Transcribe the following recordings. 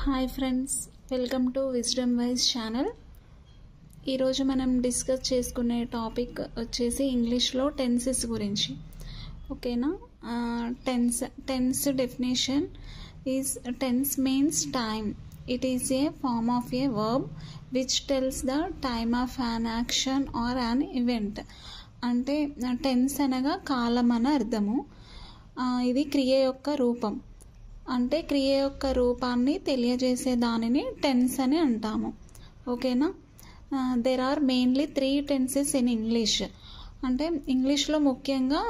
Hi friends, welcome to wisdom wise channel. ఈరోజు మనం discuss చేసుకునే టాపిక్ వచ్చేసి ఇంగ్లీష్లో టెన్సెస్ గురించి. ఓకేనా? Tense definition is tense means time. It is a form of a verb which tells the time of an action or an event. అంటే tense అనగా కాలం అని అర్థము. ఇది క్రియ యొక్క రూపం. అంటే క్రియ యొక్క రూపాన్ని తెలియజేసే దానిని టెన్స్ అని అంటాము. ఓకేనా? There are mainly 3 tenses in English. అంటే ఇంగ్లీష్లో ముఖ్యంగా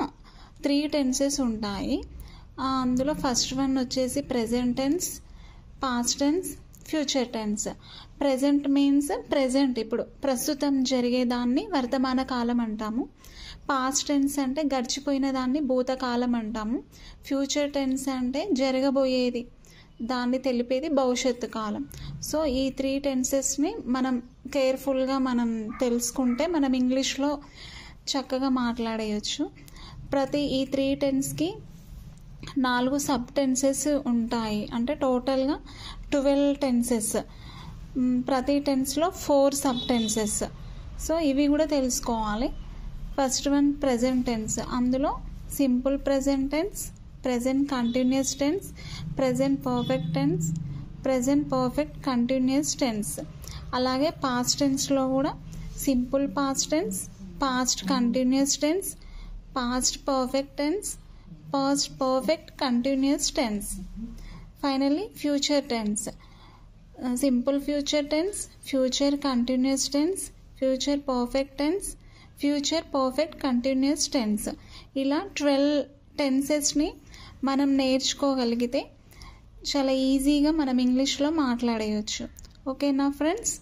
3 టెన్సెస్ ఉంటాయి. అందులో ఫస్ట్ వన్ వచ్చేసి present tense, past tense, future tense. Present means present, ఇప్పుడు ప్రస్తుతం జరిగేదాన్ని వర్తమాన కాలం అంటాము. పాస్ట్ టెన్స్ అంటే గడిచిపోయిన దాన్ని భూతకాలం అంటాము. ఫ్యూచర్ టెన్స్ అంటే జరగబోయేది, దాన్ని తెలిపేది భవిష్యత్తు కాలం. సో ఈ 3 టెన్సెస్ని మనం కేర్ఫుల్గా మనం తెలుసుకుంటే మనం ఇంగ్లీష్లో చక్కగా మాట్లాడేయచ్చు. ఈ 3 టెన్స్కి 4 సబ్ టెన్సెస్ ఉంటాయి. అంటే టోటల్గా 12 టెన్సెస్. ప్రతి టెన్స్లో 4 సబ్ టెన్సెస్. సో ఇవి కూడా తెలుసుకోవాలి. First one present tense. అందులో simple present tense, present continuous tense, present perfect tense, present perfect continuous tense. అలాగే పాస్ట్ టెన్స్లో కూడా simple past tense, past continuous tense, past perfect tense, past perfect continuous tense. Finally future tense. Simple future tense, future continuous tense, future perfect tense, future perfect continuous tense. ఇలా 12 టెన్సెస్ని మనం నేర్చుకోగలిగితే చాలా ఈజీగా మనం ఇంగ్లీష్లో మాట్లాడేయచ్చు. ఓకేనా ఫ్రెండ్స్?